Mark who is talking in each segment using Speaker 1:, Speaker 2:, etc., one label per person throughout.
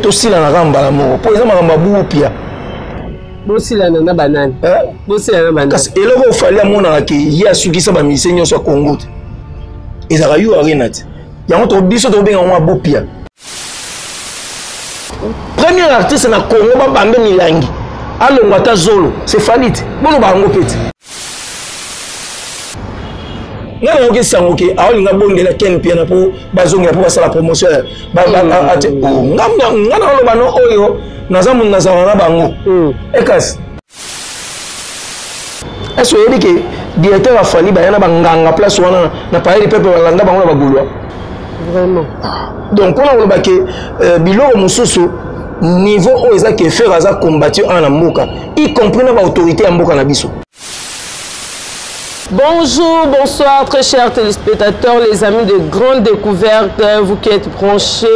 Speaker 1: tosila na ramba la moko po eza makambo abuku pia
Speaker 2: bosila na banani bosila na banani
Speaker 1: kasi eloko ofali amonaka ke ye asukisa bamisien nyonso ya Congo te ezalaka yo arena te yango biso tobenga ngo abo pia premier artiste na Congo babambe milangi alongwa ata zolo c'est fali te boloba yango mpe te nga na yoki sango ke aolinga bondela ken pia na po bazongela po basala promotion nga na oloba no oyo naza mundu nazala na bango ekasi est-ce que ke directeur afali bayana banganga place wana na palais du peuple balanda bango na bagulwa
Speaker 2: vraiment
Speaker 1: donc on a oloba ke biloko mosusu niveau oyo eza ke faire aza combattre en mboka y compris na ba autorité ya mboka na biso.
Speaker 2: Bonjour, bonsoir très chers téléspectateurs, les amis de Grande Découverte, vous qui êtes branchés.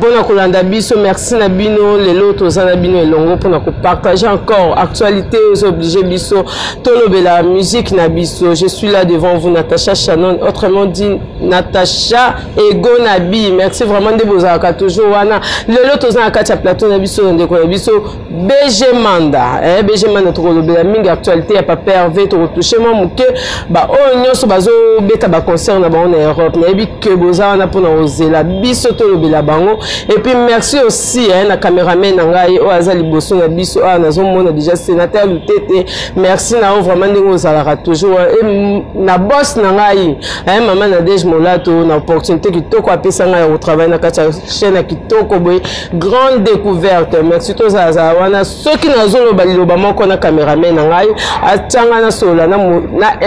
Speaker 2: Bon Kolanda Biso, merci Nabino, les lots aux Anabino et Longo pour nous partager encore actualité aux obligés Biso, Tolobe la musique Nabiso. Je suis là devant vous, Natacha Shannon, autrement dit Natacha Ego Nabi. Merci vraiment de vous avoir toujours wana. Les lots aux Anakacha Plateau Nabiso, Ndeko Nabiso, BG Manda. BG Manda, Tolobe la mingi actualité, à pas pervé, to retoucher moi mouke. Bah, oh, nyon so bazo beta ba concert na ba en Europe. Nabi que boza wana pour nous oser la Biso Tolobe la bango. Et puis merci aussi la caméraman Nangai o azali bosso na biso nazo mona déjà sénateur Lutete. Merci na vraiment ndingo zalaka toujours et na boss Nangai maman Nadège Molato na opportunité kitoko apesa ngai au travail na kati chaîne kitoko boy Grande Découverte. Merci to za wana soki nazo loba moko na caméraman Nangai atanga na sola na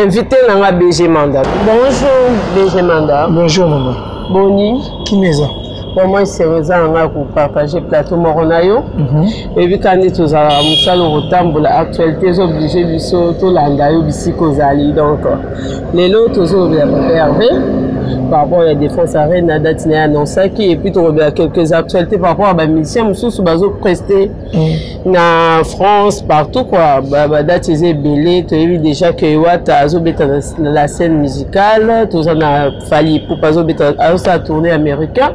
Speaker 2: invité nanga BG Manda. Bonjour BG Manda.
Speaker 1: Bonjour maman.
Speaker 2: Boni.
Speaker 1: Kimeza.
Speaker 2: Pour moi, c'est raison pour partager le plateau Moronayo. Et puis, quand nous avons l'actualité, nous sommes obligés de sauter l'andayo, de donc, les lots, nous sommes observés. Par rapport à la défense arène, la date n'est annoncée. Et puis, nous avons quelques actualités par rapport à la mission. Nous sommes prestés en France, partout. La date est belée. Tu as vu déjà que la scène musicale. Nous avons fallu pour pas tourner américain.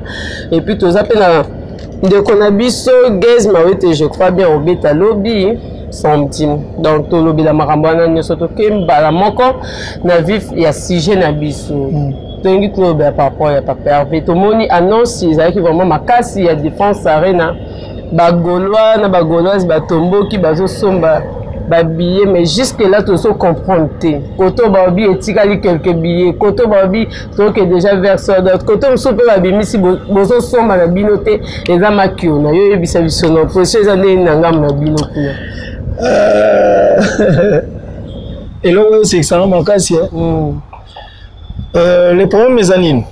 Speaker 2: Et puis, tout ça, de Konabiso, Gaz, je crois bien au bêta lobby, centime. Donc, tout lobby la marambana, nous sommes la moko, na vif, il y a 6 jeunes abisso. Donc, tout lobby par rapport à Papa Hervé. Tout le monde annonce, il y a vraiment ma casse, il y a défense arena. Bagolois, na bagoloise, batombo qui bazo somba. Billets, mais jusque là tout ça comprendre koto babi etikali quelques billets koto babi donc déjà verseur d'autres koto msope babi misi bozo somba na binote eza makio na yo yebisa biso no procès ane nanga na binote
Speaker 1: et là c'est ça makasi les problèmes les anines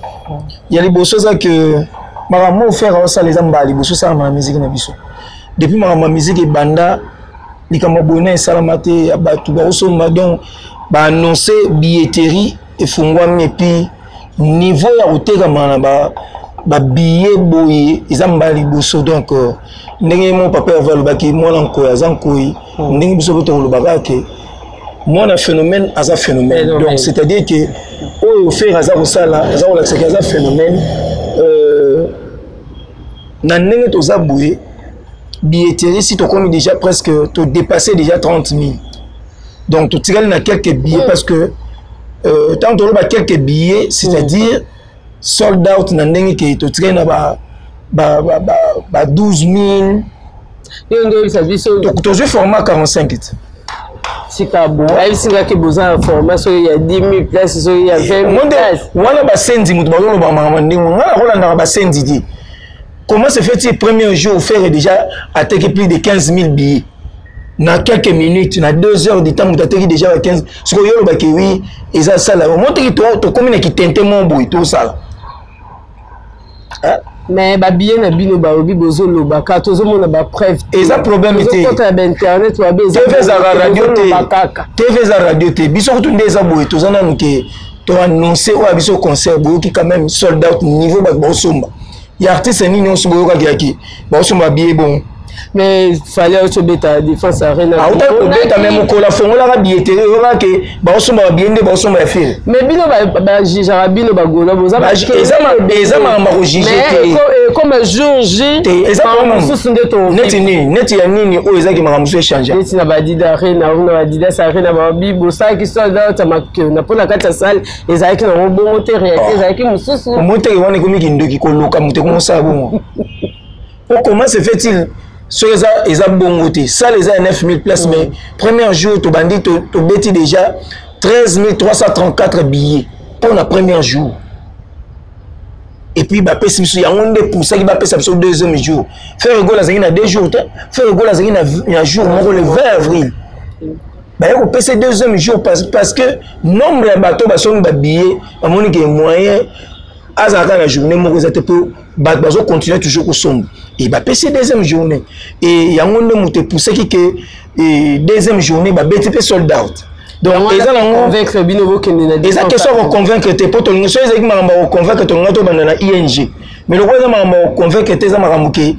Speaker 1: il y a les choses que maramo faire ça les ambali bosso ça na musique na biso depuis maramo musique et banda likama bonne salamate abatu ba osomba donc ba annoncer billetterie et fungwami et puis niveau ya oteka mana ba billet boye ezambali boso donc ndenge mon papa va baki mona nkoya zankoyi ndenge biso boto lobaka ke mona phénomène aza phénomène donc c'est-à-dire que o faire aza osala aza la c'est aza phénomène na ndenge to zaboué billetterie si tu connais déjà presque tu dépassé déjà 30 000 donc tu tires dans quelques billets parce que tant tu as quelques billets c'est-à-dire sold out dans que tu tires dans 12 000 donc tu as format 45
Speaker 2: si tu as beau il besoin de formation il y a 10 000 places il y a 20 000 places
Speaker 1: voilà ba sendi mutu ba lo ba mamandi ngala rolanda ba sendi. Comment se fait-il premier jour faire déjà attaquer plus de 15 000 billets? Dans quelques minutes, dans 2 heures de temps, vous attaquez déjà 15 000. Ce que vous avez oui, et ça, ça là. Montre que tu communes qui tentent mon bruit, tout ça.
Speaker 2: Mais les billets na bino ba obi bozo lo ba ka tozo mona ba preuve.
Speaker 1: Et ça problème était.
Speaker 2: Quand tu internet, tu as besoin.
Speaker 1: TV za radio te. TV za radio te. Biso ko tunde za boy to zana nuke to annoncer ou biso concert boy qui quand même sold out niveau ba bosomba. Il y a artiste ni non soboyoka kiaki ba osomba billet bon
Speaker 2: Mais il fallait aussi bêta défense arena.
Speaker 1: Ah, autant bêta même ko la fongola ka billetterie ora ke ba osoma biende ba osoma ya faire.
Speaker 2: Mais bino ba jijara bino ba gola boza ba
Speaker 1: ezama ma ko jije
Speaker 2: te. Comme jour J.
Speaker 1: Ezama mususu ndeto. Neti ya nini o ezaki makamusu échanger.
Speaker 2: Neti na ba dida arena na ba dida arena ba bibo ça qui soit dans ta na pona kata salle ezaki na robongo te réalité ezaki mususu.
Speaker 1: Monte wana ko miki ndoki ko loka muté ko ça bon. Comment se fait-il? Sur les abongotés, ça les a 9000 places, mais premier jour, tu bandit, tu bêtis déjà 13 334 billets pour le premier jour. Et puis, il y a un pour ça qui va passer sur le deuxième jour. Faire rigolo à 2 jours, faire rigolo à un jour, le 20 avril. Il faut passer le deuxième jour parce que le nombre de bateaux sont des billets, à mon avis, moyen. À la journée, je continue toujours au sombre. Et bah, c'est deuxième journée. Et il y a un monde qui poussé qui deuxième journée, bah, BTP sold out. Donc, ils ont convaincre Binobo qui n'est pas. Ils ont question de convaincre tes potes. Ils sont de convaincre ton auto dans ING. Mais le roi de convaincre tes amis qui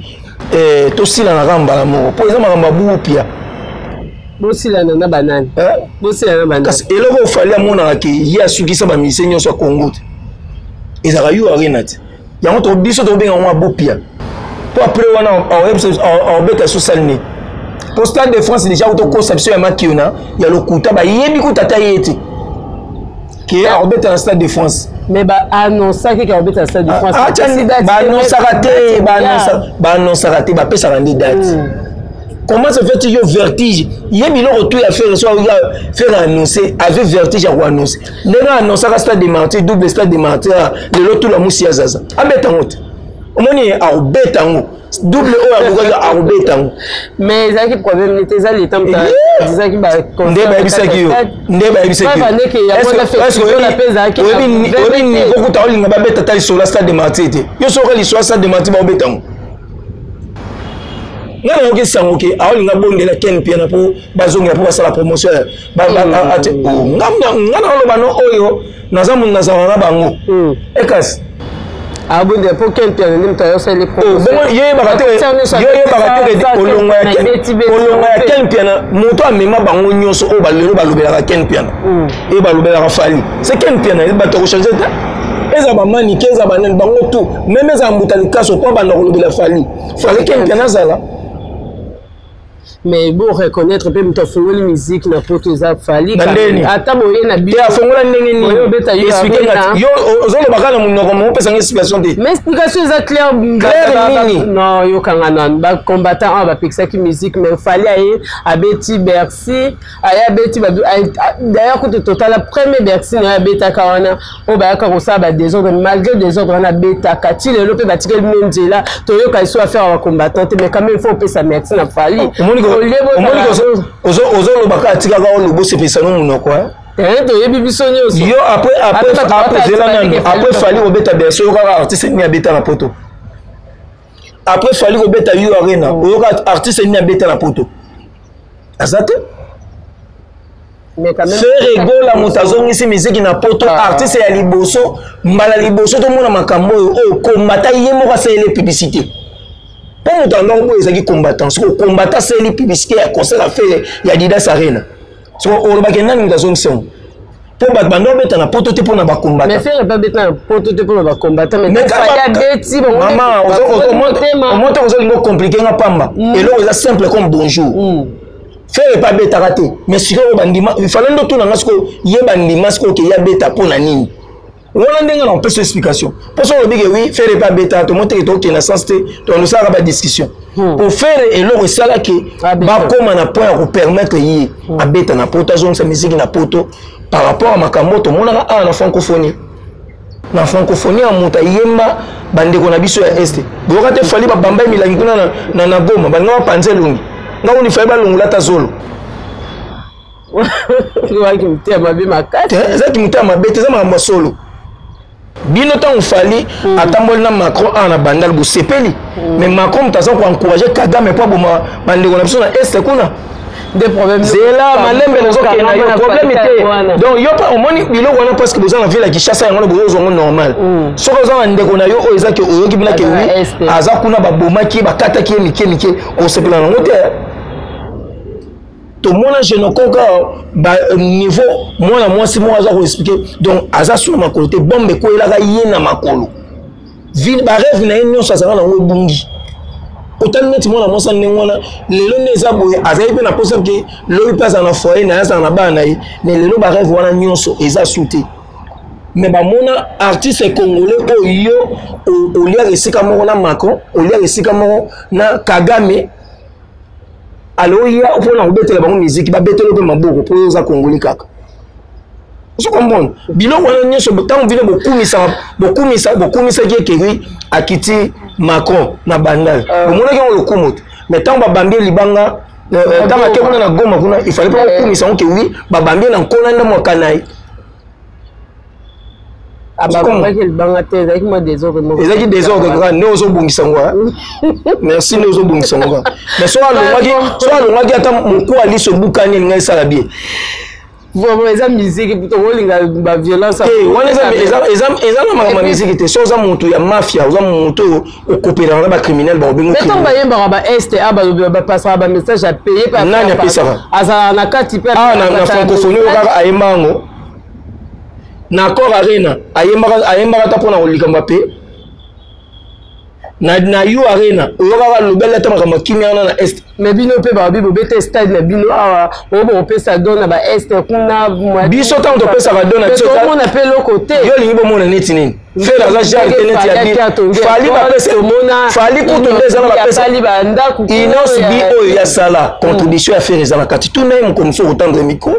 Speaker 1: aussi la ramba l'amour. Pour les amis boupia.
Speaker 2: Aussi la nana banane. Aussi la nana banane.
Speaker 1: Et là, il fallait à mon avis qu'il y a ceux qui sont mis seigneur soit Congo. Ils ont eu arena. Il y a un autre biso de bien en boupia. Pour après on bête sous salné. Pour Stade de France déjà auto conception à Makiona, il y a le Kouta ba yebi Kouta taïeti. Qui est en bête à Stade de France.
Speaker 2: Mais bah annonce ça qui est en bête à Stade de France.
Speaker 1: Ah bah annonce raté, bah annonce raté, bah ça rendre date. Comment se fait-il y a vertige? Il y a mis le retour à faire soit faire annoncer avec vertige à annoncer. Les gens annoncent à Stade de Martyrs, double Stade de Martyrs, le lot tout la moussia zaza. Ah bête en route. On est à bête en haut. Double O à bête en haut. Mais ça qui problème n'était ça les temps ça qui va ndeba bisaki yo ndeba bisaki est-ce que la pesa qui oui beaucoup ta olinga ba bête ta sur la Stade de Martyrs yo so reli sur Stade de Martyrs ba bête en haut. Nana oke sangoke aolinga bondela ken piana po bazonga po basala promotion ate ngana lo bano oyo nazamu nazana bango ekas
Speaker 2: abonde po ken piana ndim tayo sele promotion
Speaker 1: bon ye bagate olonga ya ken piana moto amema bango nyonso o balelo balobela ken piana e balobela fali c'est ken piana il bato changer ta eza ba mani keza banane bango tout même eza mbutani kaso po bana kolobela fali ken piana zala.
Speaker 2: Mais bon reconnaître peut me faire la musique na poto za fali ata boye na bi
Speaker 1: ya fongola ndenge ni
Speaker 2: yo beta yo
Speaker 1: yo ozolo bakala munoko mo pesa explication de
Speaker 2: mais explication za clair
Speaker 1: nini
Speaker 2: non yo kanga nan ba combattant ba pekisa ki musique mais fali aye abeti Bercy aya beti ba d'ailleurs côté total la première Bercy na beta kawana o ba ka ko sa ba désordre malgré désordre na beta kati le lope batikel mendela to yo ka so affaire wa combattant mais quand même il faut pesa merci na fali
Speaker 1: ozolo baka atikaka olobo sepesa no munoko yo après fali obeta berso yoka artiste ni abeta na poto après fali obeta yo arena yoka artiste ni abeta na poto azate faire egola moto azongisi miziki na poto artiste ya liboso mbala liboso tomona makambo oyo komata ye moko asalele publicité. Pour nous entendre les équipes combattants, ce combattant c'est les publicités à concert à faire il y a Adidas Arena. Ce qu'on va gagner dans la zone son. Pour battre bando bête na pototé pour na ba combattant. Mais faire pas bête na pototé pour na ba combattant mais faya bête maman on monte aux autres compliqué na pamba et là c'est simple comme bonjour. Faire pas bête raté mais si on bandima il fallait tout na ngasko yeba ndima sko ke ya bête pour na nini. On a une explication. Pour ça, on dit que oui, faire pas bêta, tout le monde est dans sens on nous a pas discussion. Pour faire et l'autre ça là qui va comme un point pour permettre y à bêta na poto zone sa musique na poto par rapport à makamoto mon a na francophonie. Na francophonie en monta yemba bande ko na biso ya est. Boka te fali ba bamba milangi kuna na goma ba nga panze lungi. Nga uni fa ba lungu lata zolo.
Speaker 2: Qui muté ma bi makate.
Speaker 1: Ça qui muté ma bête ça ma solo. Bino tant fali atambol na Macron na bandal bo sepeli mais Macron tazo ko encourager Kagame pas boma bande ko na biso na est kuna
Speaker 2: des problèmes.
Speaker 1: C'est là, malembe na zoke na yo problème était. Donc yo pas au moni bilo wana parce que besoin la ville qui chasse yango besoin normal. So ko za ndeko na yo o ezaki oyoki bina ke oui. Aza kuna ba bomaki ba kataki mike on se plan ngote. Tout le monde je ne comprends niveau moi si moi za ko expliquer donc aza sur ma côté bombe ko ela ga yena makolo. Ville ba rêve na nyo sa na ngo bungi. Autant net moi na sanne ngona lelo neza boye azayi pe na posa ke lo passe na foyer na za na ba na yi mais lelo ba rêve wana nyonso eza souté mais ba mona artiste congolais oyo o lia resika moko na Macron o lia resika moko na Kagame alors ya o pona obetela ba musique ba betelo pe maboko po za congolais kaka je comprends biloko wana nyonso tant vile bokumisa ki akiti Macron na bandal omona ke le kumoto mais tant ba bambie libanga tant ba kekuna na Goma kuna il fallait pas kumisa on ke oui ba bambie na nkona nda mo kanai ababa ke libanga te ezaki ma désordre mo ezaki désordre grand ne ozo bungisa ngwa merci ne ozo bungisa ngwa mais so alongaki ata moko ali so bukani ngai sala bien
Speaker 2: vraiment eza musique plutôt wolinga ba violence
Speaker 1: wana eza na musique te so za muntu ya mafia za muntu okopera na ba criminel ba obengo
Speaker 2: mais tant ba yemba ba STA ba passer ba message à payer par
Speaker 1: nani apesa
Speaker 2: asa na kati pe
Speaker 1: na francophonie ka ayembango na corps arena ayemba ta pona olikamba pe na yu arena oyoka lobela ta makama kimia na est
Speaker 2: mais bino pe ba bibo bete stade na bino awa obo pesa dona ba est kuna
Speaker 1: biso ta on pesa ba dona
Speaker 2: so on appelle le côté
Speaker 1: yo lingi bo mona neti nini fait la genre internet ya bi fali ba pesa mona fali pour tout les ans ba pesa
Speaker 2: fali ba ndaku
Speaker 1: inos bi oyo ya sala contribution à faire ezala kati tout même comme ça autant de micro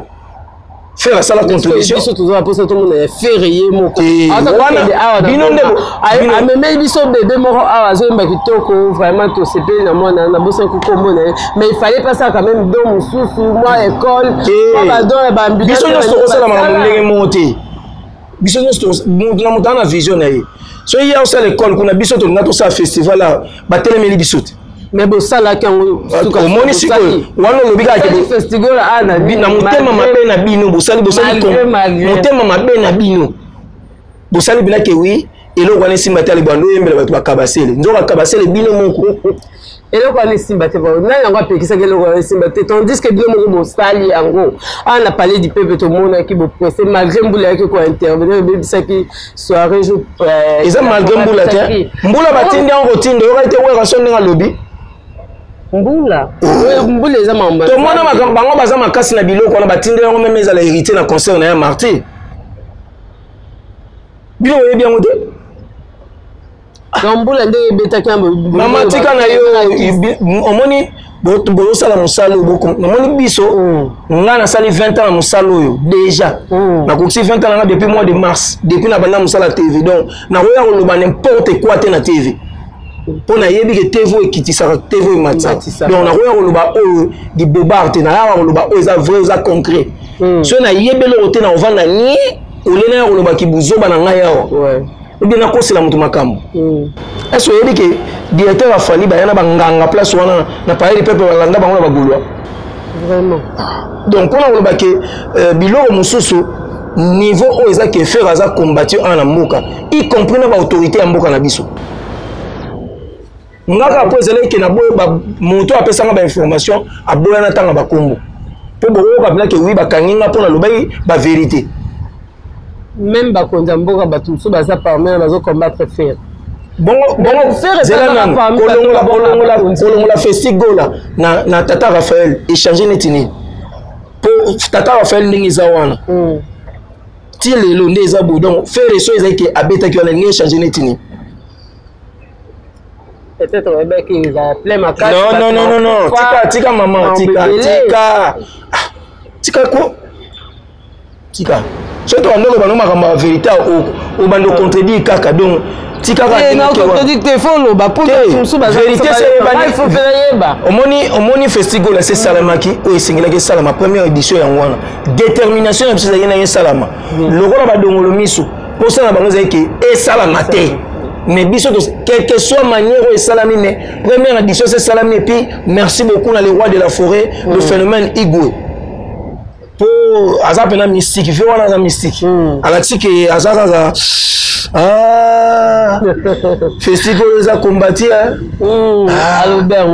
Speaker 1: faire ça la contribution
Speaker 2: biso tout ça pour ça tout le monde férié moko
Speaker 1: wana bino ndebo
Speaker 2: ameme biso bébé moko awa zo mba kitoko vraiment to sepe na mona na bosa ko kombo na mais il fallait pas ça quand même don mususu moi école ba don ba mbila
Speaker 1: biso nyo ça la mamu ndenge monter biso nyo na mutana vision na ye so ya ça l'école kuna biso to na to ça festival là ba telemeli biso
Speaker 2: mais bon ça là quand
Speaker 1: au municipal wana lobika ke
Speaker 2: festival ana
Speaker 1: na mutema mabe na bino bosali mutema mabe na bino bosali bila ke oui eloko wana simba tali bando yembela bato bakabasele nzoka kabasele bino moko
Speaker 2: eloko wana simba te ba na yango apekisa ke eloko wana simba te tandis que bino moko bosali yango ana parler du peuple to mona ki bo pressé malgré mbula yake ko intervenir bebisa ki soirée jour
Speaker 1: eza malgré mbula te mbula batindi yango tindo yoka ite wera sondenga lobi
Speaker 2: mbula eza mamba
Speaker 1: to mona bango baza makasi na biloko wana batindi yango même ezala hérité na concert na ya Marty bino oyebi yango te
Speaker 2: mbula nde ebetaki
Speaker 1: mama tika na yo omoni bozosala mosala oyo omoni biso nga nasali 20 ans na mosala oyo déjà nakokisi 20 ans nanga depuis mois de mars depuis na banda mosala TV donc nakoya koloba n'importe quoi te na TV mpo nayebi ke TV ekitisaka TV ematisa donc nakoya koloba oyo dibobard te nayaka koloba oyo eza vrai eza concret so nayebi eloko te na ovanda ni olena ya koloba kibuzoba na ngai awa obi nakosela moto makambo est-ce oyebi ke directeur afali bayana banganga place wana na paye pepe balanda bango na bagulwa
Speaker 2: vraiment
Speaker 1: donc mpona koloba ke biloko mosusu niveau oyo eza ke faire aza combattu ana mboka y compris na baautorité ya mboka na biso ngaka po ezalaki ke na boye moto apesanga bainformation aboya na ntanga bakombo mpo bokoyoka mpena ke wi bakanginga mpona lobaki bavérité
Speaker 2: même bakonza mboka bato mosusu baza parmi na bazokombattre faire
Speaker 1: kolongola festigola na tata Raphaël échanger neti nini po tata Raphaël ndenge eza wana ti lelo nde eza boye donc faire eso ezalaki ke abetaki wana ndenge échanger neti nini
Speaker 2: peut-être rebeki za plein makasi
Speaker 1: non tika maman tika ko tika surtout on doit nous makambo vérité au bando contredire kaka donc tika ka
Speaker 2: na contredire téléphone lo ba pour
Speaker 1: vérité c'est il faut faire yeba omoni festival la c'est salamaki o esengela ke salama première édition ya ngwana détermination ya biso ya na salama lokola ba dongolo miso pour ça na bango zaki e salama te mais biso quelle que soit manière où salami mais première édition c'est salami et puis merci beaucoup dans les rois de la forêt le phénomène Igwe pour azap na mystique fait wana mystique alaxi que azaka festival les a combattu
Speaker 2: Albert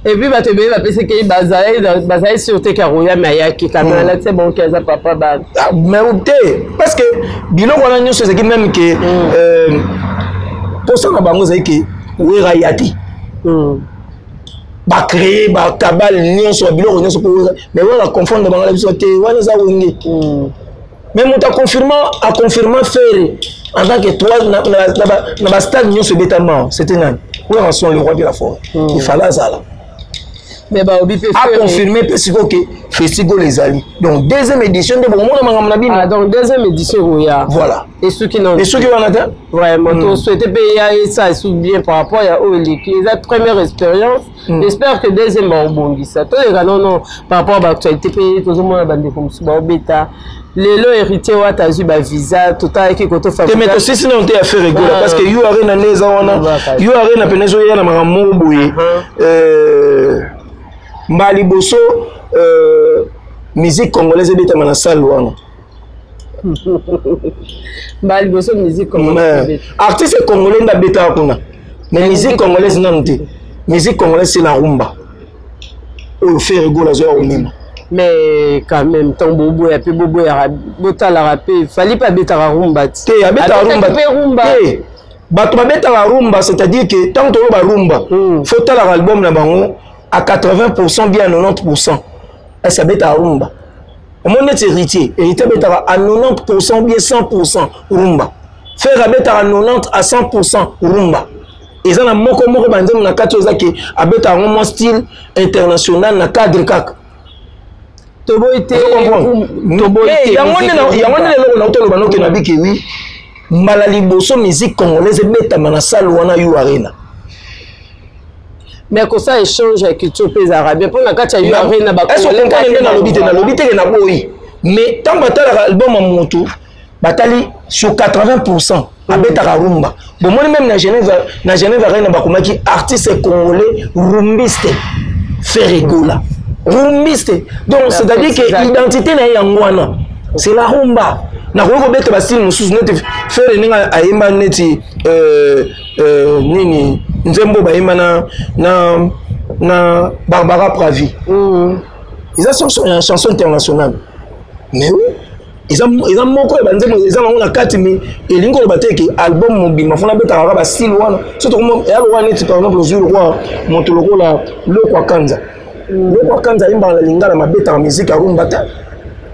Speaker 2: et puis bato be ba pese ke bazai sur te karoya mayaki kana la c'est bon kaza papa ba
Speaker 1: mais parce que biloko wana nyonso c'est même que pour ça na bango zai ke wera yati ba créer ba kabal nyonso biloko nyonso pour mais on confondre bango la biso te wana za wenge même on t'a confirmé faire en tant que toi na ba stade nyonso bétalement c'était nan où sont les rois de la forêt il fallait ça là
Speaker 2: mais bah obi peut
Speaker 1: a confirmé parce que festival les ali donc deuxième édition de bon
Speaker 2: donc deuxième édition
Speaker 1: voilà
Speaker 2: et ceux qui n'ont vraiment on souhaitait payer ça et bien par rapport à la première expérience j'espère que deuxième va rebondir ça toi non par rapport à l'actualité pays tout le monde bande comme ça bêta les lots héritiers wa ta juba visa total qui koto fa
Speaker 1: mais aussi sinon on t'a fait rigoler parce que you arena neza wana you arena penezo yana makambo boye Mbali boso musique congolaise beta na salle wana
Speaker 2: Mbali boso musique congolaise
Speaker 1: artiste congolais nda beta kuna mais musique congolaise nanti musique congolaise c'est la rumba on fait rigoler zo onima
Speaker 2: mais quand même tant bobo ya pe bobo ya bota la rapé fallait pas beta la rumba
Speaker 1: te ya beta rumba te bato beta la rumba c'est-à-dire que tant to ba rumba faut ta l'album na bango à 80% bien à 90%. Et ça bête à rumba. Mon héritier bête à 90% bien 100% rumba. Faire bête à 90 à 100% rumba. Et ça n'a moko bandem na katoza ki abeta un style international na cadre kak.
Speaker 2: Tobo été
Speaker 1: na tolo banoki na biki oui. Malali boso musique congolaise beta na salle wana yu arena.
Speaker 2: Mais que ça échange avec culture pays arabe pour la kacha yu arena ba
Speaker 1: est-ce qu'on comprend na lobité na boyi mais tant batala album à moto batali sur 80% abeta rumba bon moi même na Genève arena ba komaki artiste congolais rumbiste Ferregola rumbiste donc c'est-à-dire que identité na yangwana c'est la rumba na ko beta ba style mususu net faire ninga ayimba neti nini nzembo ba imana na Barbara Pravi ils ont une chanson internationale mais oui ils ont moko ba nzembo ils ont na kati mais elingo le bateki album mobima fona beta ba style wana surtout comme ya wana neti par exemple le roi montoloko la le kwa kanza imba la lingala mabeta musique à rumba ta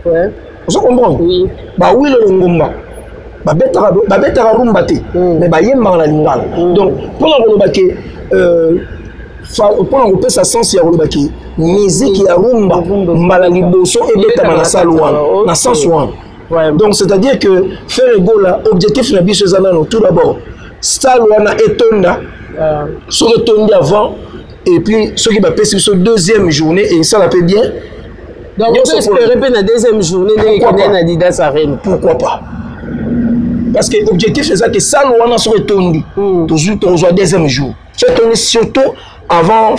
Speaker 2: ouais
Speaker 1: vous comprenez
Speaker 2: oui
Speaker 1: ba oui le ngomba ba beta rumba te mais ba yemba la lingala donc pour la baki pour on peut ça sens ya baki musique ya rumba mbala liboso et beta na salwan na sens wana donc c'est à dire que faire gola objectif na biso zanano tout d'abord salwana etonda sur le tondi avant et puis ceux qui va passer sur deuxième journée et ça la fait bien.
Speaker 2: Donc on peut espérer que la deuxième journée de Adidas Arena.
Speaker 1: Pourquoi pas? Parce que l'objectif c'est ça que ça nous a sur le tondi toujours le deuxième jour. C'est tourné surtout avant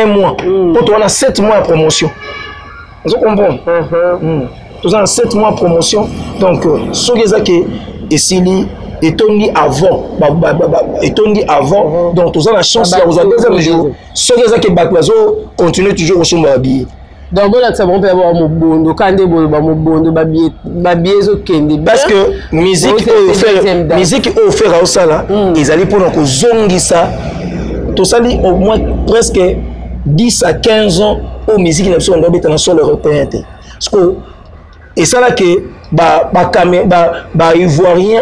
Speaker 1: un mois. Quand on a 7 mois de promotion. Vous comprenez? Nous avons 7 mois de promotion. Donc ce qui est ça que ici et tourné avant donc tu as la chance de vous deuxième jour ce qui est ça que Bakwazo continue toujours au sommet habillé.
Speaker 2: Donc bon là ça va avoir mon bondo quand des bondo babier zo kende
Speaker 1: parce que musique au faire au sala ils allaient pour nous zongi ça tout ça dit au moins presque 10 à 15 ans au musique n'a pas d'habiter dans sur le repère parce que et ça là que ba ivoirien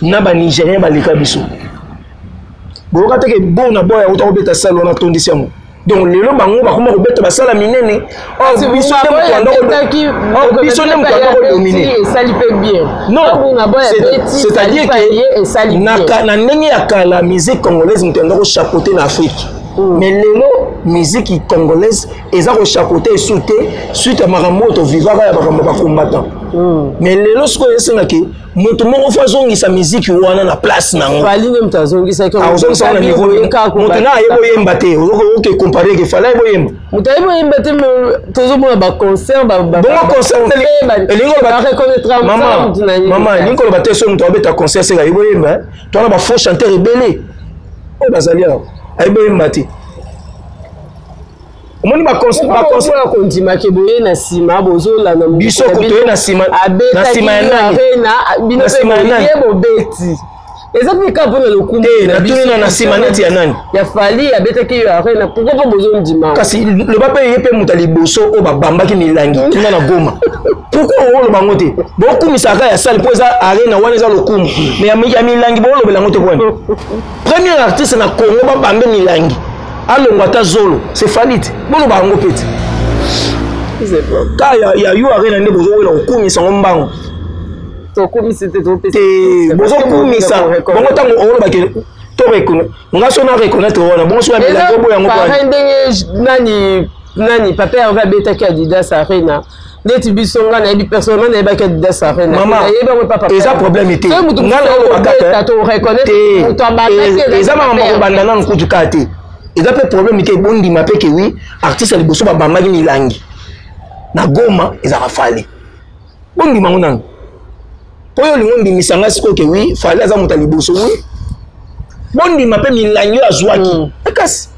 Speaker 1: na ba nigérien ba leka biso bo ka teke bon na boya uta obeta salo na tondisia mo donc lelo bango ba koma obeta ba sala minene biso dem ko dominer
Speaker 2: ça lui fait bien
Speaker 1: non c'est-à-dire que na ndenge ya kala musique congolaise mutendo ko chapeauter na Afrique mais lelo musique congolaise eza ko chapeauter et sauter suite à Maramoto vivara ya ba combattant. Mais lelo siko yesenga ke moto moko fa zongisa musique wana na place nango.
Speaker 2: Fali même ta zongisa ke
Speaker 1: on na niveau moto na yebo yemba te oke comparer ke fala yebo yemba.
Speaker 2: Moto yebo yemba te tozo mona ba concert ba
Speaker 1: concert
Speaker 2: elingo ba reconnaître
Speaker 1: maman elingo ba te so moto abeta concert c'est yebo yemba. Toi na ba faux chanteur rebelle. O bazali yebo yemba te. Omoni ba concert
Speaker 2: ko ndima ke boye na sima bozola na
Speaker 1: biso ko toye na sima ya nani
Speaker 2: na sima ya nani yebo beti eza pika pona lokumu
Speaker 1: na tuni na sima neti ya nani
Speaker 2: ya fali abeta ke yo arena pourquoi pas bozo ndima
Speaker 1: kasi le bape yepe mutali boso o babamba ki milangi tuna na Goma pourquoi o lo bango te beaucoup misaka ya salle po eza arena wana eza lokumu mais ya milangi bo lo belango te bwana premier artiste na Congo babambe milangi alongwa ta zolo c'est falit bono bango peti ka ya yu arena nde bozo wela okumisa ngombango
Speaker 2: to kumisa te to peti
Speaker 1: bozo kumisa bongo tango olo bakele to reconnaître ngaso na reconnaître wana bongo so ya milango bo yango kwa
Speaker 2: ndenge nani papa ya va beta ki Adidas arena neti bisonga na ebi personnellement na eba ki Adidas arena
Speaker 1: maman eza problème te ngala olo bakata
Speaker 2: to reconnaître to abandaka
Speaker 1: eza mama bandana nkutu kate eza pe problème te bondi mape ke oui artiste ali boso ba bambaki milangi na Goma eza rafali bondi mango nang poyo lingo ndimisanga siko ke oui fali aza mutali boso oui bondi mape milangi azwaki ekasi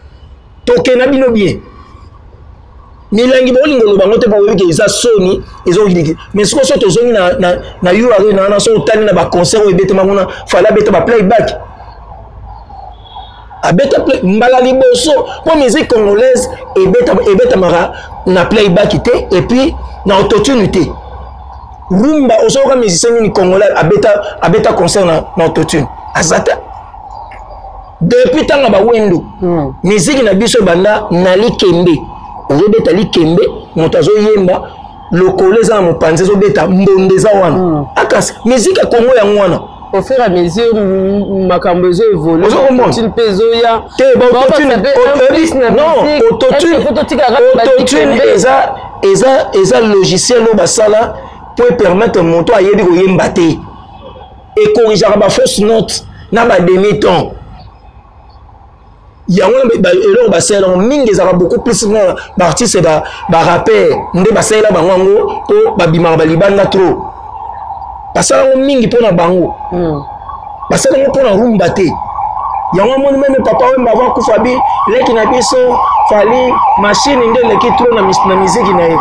Speaker 1: toke na bino bien milangi bolingo lo bango te pa webi ke eza soni ezo gidiki mais siko so tozongi na yu arena na so tali na ba concert ebete mangona fali abeta ba playback abeta mbala liboso pour musique congolaise ebeta mara na playback te et puis na autotune te rumba osoka musicien ni congolais abeta concert na autotune azata depuis tanga ba wendo musique na biso banda na likembe ozobeta likembe moto azoyemba lokoleza na mopanzi ezobeta mbondeza wana akasi musique ya Congo ya ngwana
Speaker 2: au fur et à mesure makambo ezo évolue autotune pezo ya
Speaker 1: autotune eza logiciel no basala pour permettre moto ayebi koyemba te et corrigeaka ba fausse note na ba demi ton yango eloko basala mingi ezaka beaucoup plus na ba artiste ba rappeur nde basala bango ngo po babimaka balibanda trop basala mingi pona bango basala ngo pona rumba te yango moni meme papa we mbava kufa bi leki na biso fali machine nde leki trop na musique na ye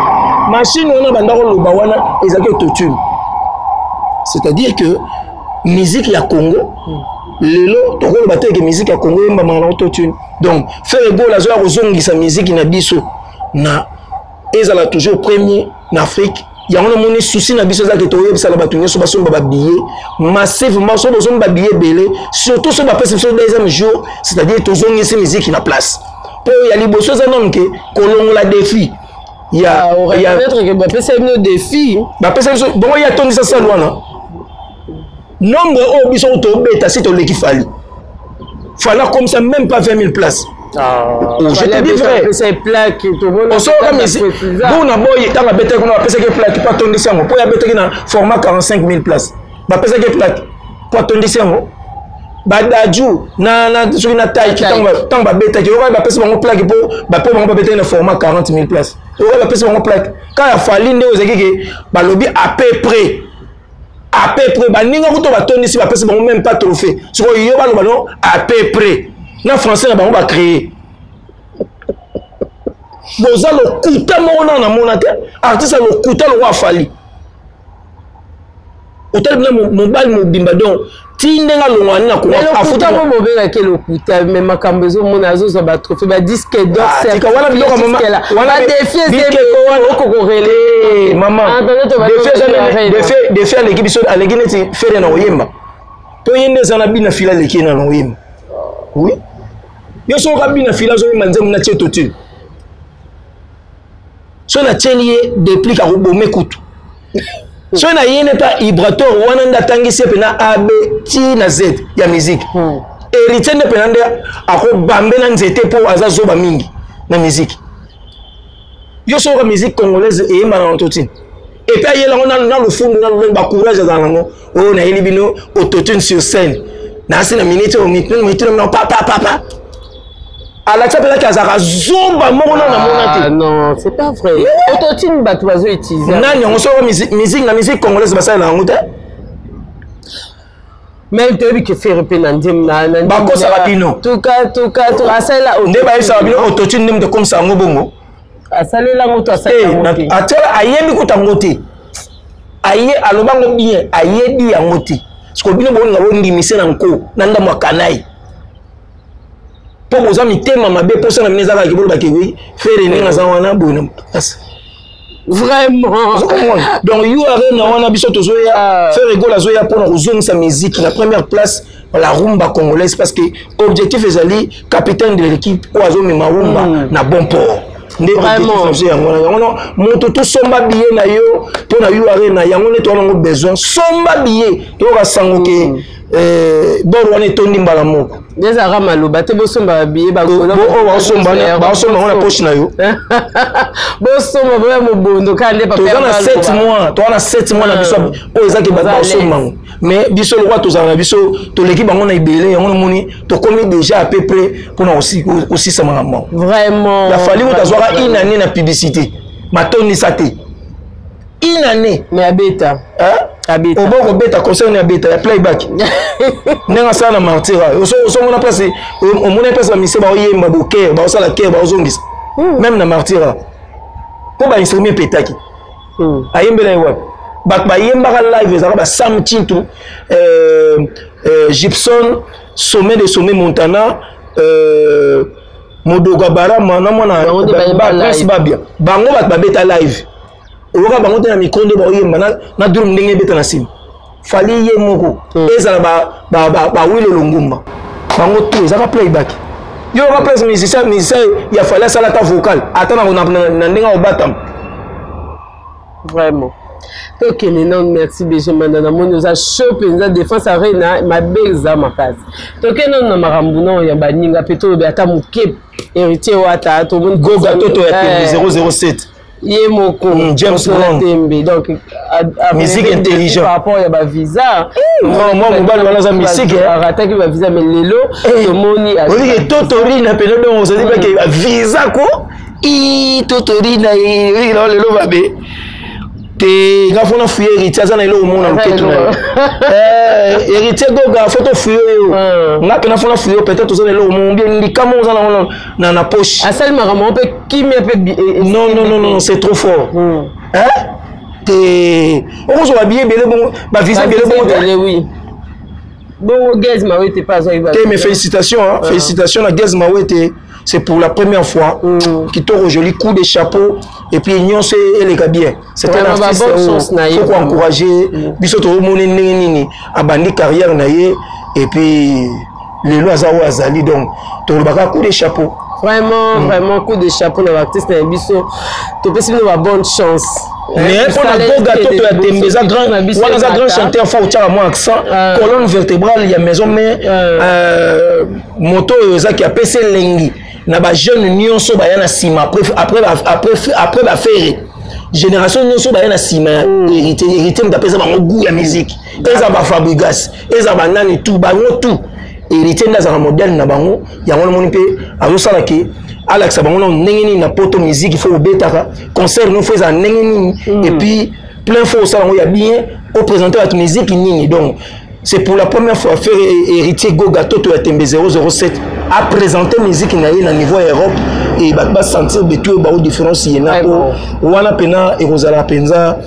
Speaker 1: machine wana banda ko loba wana ezaki autotune c'est-à-dire que musique ya Congo lelo to ko loba te que musique ya Congo yemba na autotune donc faire go la zo ya kozongisa musique na biso na ezala toujours premier en Afrique. Il y a un souci na biso za ke toye bisala batu nyoso baso ba billet massivement so bozo ba billet belé surtout so ba perception deuxième jour c'est-à-dire tozongi ces musique na place pour ya liboso za non ke kolongo la défi il y a
Speaker 2: peut-être que ba pesa no défi
Speaker 1: ba pesa bon il y a toni ça wana nombre o biso to beta si to leki fali fala comme ça même pas 20 000 places.
Speaker 2: Je te dis vrai. C'est plaque tout le monde.
Speaker 1: On sort comme ici. Bon na boy dans la bête qu'on a pensé que plaque pas ton dessin. Pour y bête dans format 45 000 places. Ba pensé que plaque pas ton dessin. Ba daju na sur une taille qui tant ba bête qui aura ba pensé mon plaque pour ba pour mon bête dans format 40 000 places. Aura ba pensé mon plaque. Quand il fallait ndé aux équipes ba lobby à peu près ba ninga ko to ba ton ici ba pensé bon même pas trophée. Sur yo ba lo non à peu près. Na français na bango ba créer boza lo kuta mona na monate artiste lo kuta lo wa fali hotel bla mobile mobimba donc tindenga lo ngani na ko
Speaker 2: afuta mo mobela ke lo kuta mais makambo zo mona zo za ba trophée ba disque d'or
Speaker 1: c'est ka wala biloko mama
Speaker 2: wala défi de ko relé
Speaker 1: maman défi à l'équipe so à l'équipe ti faire na oyemba to yende sana bina fila l'équipe na oyemba oui yo so kabina fila zo manzemu na tieto tu so na tielie depuis ka robome kutu so na yene pa vibrateur wana ndatangisi pe na A B T na Z ya musique héritier de penande ako bambe na nzete po azazo ba mingi na musique yo soka musique congolaise et ma autotune et puis il y a le fond na courage dans lango oh na yeli bino autotune sur scène na c'est la minute non papa à la table là zaka zomba mona na mona
Speaker 2: non c'est pas vrai autotune ba toiseau utiliser
Speaker 1: nani on soka musique na musique congolaise ba ça na ngote
Speaker 2: mais tu as que faire penandim na
Speaker 1: bako sabino
Speaker 2: tout asala
Speaker 1: nde ba sabino autotune nem de comme ça ngobongo
Speaker 2: asala la moto asala
Speaker 1: atela ayemi ko tangote aye alobango bien ayedi ya ngoti siko bino bo ngabo ndimisi na nko na ndamwa kanai po boza mitema mabe posa na mineza ka kibolo bakewi faire ninga za wana bona
Speaker 2: vraiment
Speaker 1: donc you are na wana biso tozoya faire rigola zoya pour na sa musique la première place la rumba congolaise parce que objectif ezali capitaine de l'équipe oazo mema rumba na bon port ndé objectif yango moto to somba billet na yo pour na you are na yango ne to na besoin somba billet to ka sangoke boro wana tondi mbala moko
Speaker 2: déjà ramaloba te bosomba billet ba ko
Speaker 1: ba somba na poche na yo
Speaker 2: bosomba ba mobondo kande pa
Speaker 1: to na 7 mois to na 7 mois na biso o ezaki ba somba mais biso le roi to za na biso to l'équipe bango na ibele yango moni to komi déjà à peu près pour na aussi ça mama
Speaker 2: vraiment
Speaker 1: la fallu ko tazwaka une année na publicité matoni saté une année
Speaker 2: mais abeta
Speaker 1: abeta oboko beta concerne abeta ya playback nenga sana martira so mona place o mona place la mise ba oyemba boker ba osala ker ba ozongisa même na martira ko ba instrument petaki ayembela wa ba yemba live ezaka ba Sam Tintu Gibson sommet de sommet Montana Modoga Barama na mona ba babia bango ba beta live oka bango te na micro nde ba oyemba na drum ndenge beta na sim fali ye moko ezala ba wile longumba bango tout ezaka playback yo ba place musicien ya fali sala ta vocal atana na ndenge obatam
Speaker 2: vraiment ok non merci BG Mandana mon nous a chopé nous a défense arena ma beza makasi to ke non na makambu non ya baninga peto be ata muke héritier wata to mon
Speaker 1: goga toto ya 007
Speaker 2: Yemoko
Speaker 1: James Bond
Speaker 2: donc
Speaker 1: musique intelligente
Speaker 2: par rapport à ba visa
Speaker 1: moi mobile wana za musique
Speaker 2: attaque ba visa mais lelo to moni a
Speaker 1: oui totori na pelo donc on se dit pas que visa ko i totori na lelo babe te gafona fuye héritier za na lelo mona mketu na héritier goga photo fuye nga pena fona fuye peut-être za na lelo mon bien ndikamo za na poche
Speaker 2: asal maramo pe kimi pe
Speaker 1: non c'est trop fort te on se va bien bon ba visa bien bon
Speaker 2: oui bon Gaz Mawete pas ça
Speaker 1: mes félicitations félicitations à Gaz Mawete c'est pour la première fois qui t'aura joli coup de chapeau et puis union c'est les bien c'est un artiste faut encourager biso to moni nini abandi carrière na ye et puis les lois azali donc to baka coup de chapeau
Speaker 2: vraiment coup de chapeau na artiste na biso to pesi na bonne chance
Speaker 1: mais pour la goga toto ya tembeza grand chanteur faut tira moi accent colonne vertébrale ya maison mais moto ezaki apese lengi na ba jeune nyonso ba yana sima après ba faire génération nyonso ba yana sima hérité ndapesa ba goût ya musique eza ba Fabrigas eza ba nani tout ba tout hérité ndaza modèle na bango yango moni pe azo sala ke Alex bango ndengeni na poto musique il faut betaka concert nous faisons ndengeni et puis plein fois ça on y a bien au présenter la musique nini donc c'est pour la première fois faire héritier Goga Toto Yatembe 007 à présenter musique na niveau Europe et ba sentir de tout ba différence yena wana pena et rozala penza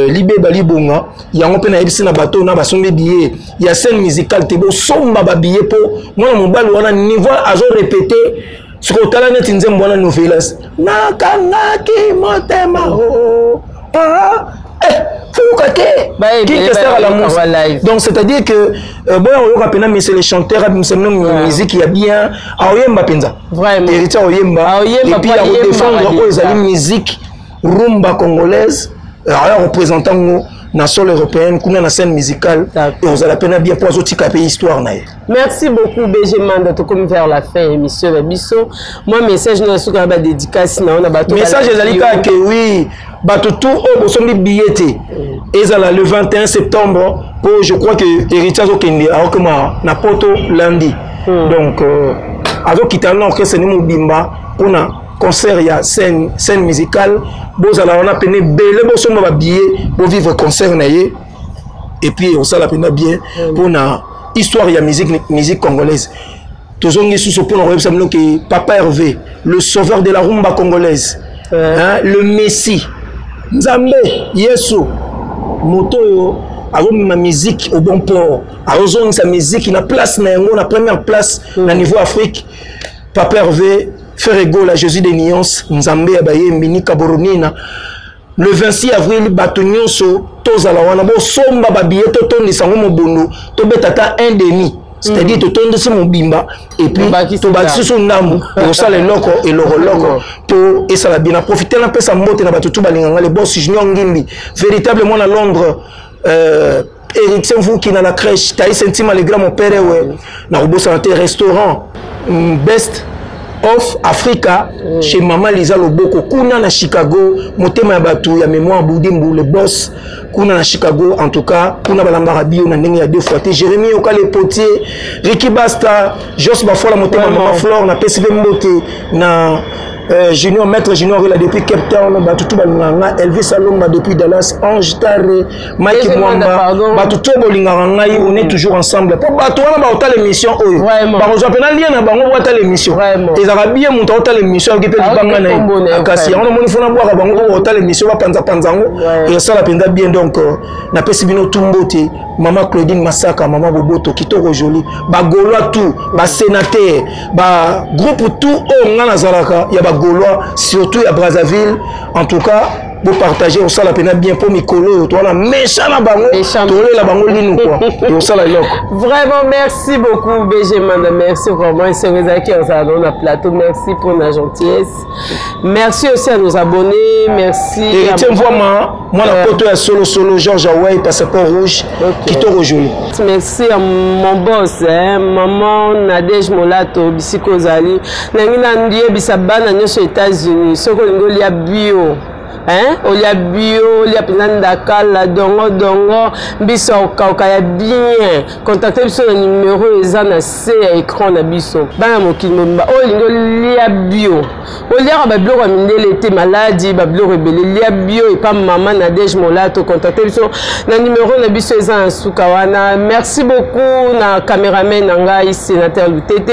Speaker 1: libé balibonga yango pena ebisi na bateau na basombe billet il y a scène musicale te bo somba ba billet pour moi mon bal wana niveau azo répéter ce que tala net nzembo wana novelas nakangaki motema donc c'est-à-dire que bon on rappelle mais c'est les chanteurs c'est musique il y a bien aoyemba penza
Speaker 2: vraiment
Speaker 1: héritier aoyemba et puis à défendre aux amis musique rumba congolaise alors représentant na sol européenne, kuna na scène musicale et on a la peine bien pour autres pays histoire na.
Speaker 2: Merci beaucoup BG Manda to comme vers la fin émission la biso. Moi message na suka ba dédicace na on a bato.
Speaker 1: Message ezalika que oui, bato tout au bosombi billetté. Ezala le 21 septembre pour je crois que héritage au Kenya alors que na poto lundi. Donc azo kitana que c'est nous bimba on a concert ya scène musicale bozala on a peine belé bosomba ba billet pour vivre concert na ye et puis on ça la peine bien pour na histoire ya musique congolaise. Toujours sous pour nous que Papa Hervé, le sauveur de la rumba congolaise, hein, le Messie, Nzambe, Yesu, Moto, ma musique au bon port, Arozon sa musique, na place na la première place na niveau Afrique. Papa Hervé, Ferrego, la Jésus des Nuances, Nzambe Abaye, Mini Kaboronina. Le 26 avril, Batonyonso, Tozala wana bo somba babiye to tondi sango mobondo, to betata 1,5. C'est-à-dire to tondi si mobimba et puis to bati so ndambu, pour ça les loko et loko pour et ça la bien profiter na pesa mbote na batutu balinganga les boss Junior Ngimbi, véritablement à Londres Eric Senfou qui na la crèche, Taï Sentima le grand mon père ouais, na robo santé restaurant Best of Africa chez Maman Lisa Loboko kuna na Chicago motema ya batu ya mémoire Boudimbu le boss kuna na Chicago en tout cas kuna balambara bio na ndenge ya deux fois Jérémy Okale Potier Ricky Basta Jos Bafola motema Maman Flore na PSV Mbote na Junior Maître Junior il a depuis Cape Town batutu balinganga Elvis Alomba depuis Dallas Ange Tare Mike Mwamba batutu bolinganga ngai on est toujours ensemble pour batu wana ba hôtel émission oyo ba rejoindre pena lien na bango hôtel émission et arabie monta hôtel émission qui peut libanga na kasi on moni fona boire bango hôtel émission ba panza panzango et ça la penda bien donc na pesi bino tumbote Maman Claudine Massaka Maman Boboto Kitoko Joli ba Gaulois tout ba sénateur ba groupe tout o ngana zalaka ya ba Gaulois surtout à Brazzaville en tout cas vous partagez on ça la peine bien pour Mikolo toi la méchant la bango tolé la bango linu quoi et on ça la loc
Speaker 2: vraiment merci beaucoup BG Manda merci vraiment c'est vrai qui on a dans le plateau merci pour la gentillesse merci aussi à nos abonnés merci
Speaker 1: et tiens vois moi la photo est solo Georges Away passeport rouge Kitoko Joli
Speaker 2: merci à mon boss hein maman Nadège Molato Bisiko Zali nangina ndiye bisabana nyoso États-Unis soko ngoli ya bio hein olia bio olia pinanda kala dongo biso okauka bien contactez biso le numéro ezana C à écran na biso bana mokili momba olingo lia bio olia ba biloko mindele te maladie ba biloko ebele lia bio et pas maman Nadège Molato contactez biso na numéro na biso ezana suka wana merci beaucoup na caméraman nanga sénateur Lutete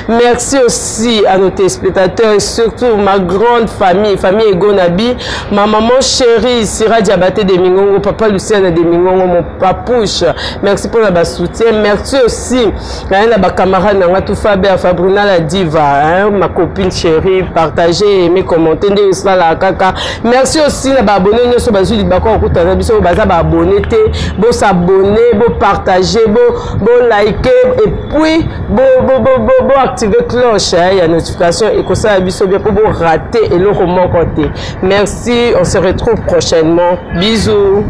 Speaker 2: merci aussi à nos téléspectateurs et surtout ma grande famille Egonabi ma maman chérie Sira Diabaté de Mingongo, papa Lucien de Mingongo, mon papouche. Merci pour la soutien. Merci aussi à ma camarade Nangatou Faber, Fabrina la diva, hein, ma copine chérie, partagez, aimez, commentez, la kaka. Merci aussi à abonner nous sur Basu Libako, on biso baza abonner, bo s'abonner, bo partager, bo liker et puis bo activer cloche, il y a notification et comme ça biso bien pour rater et le roman côté. Merci. On se retrouve prochainement. Bisous.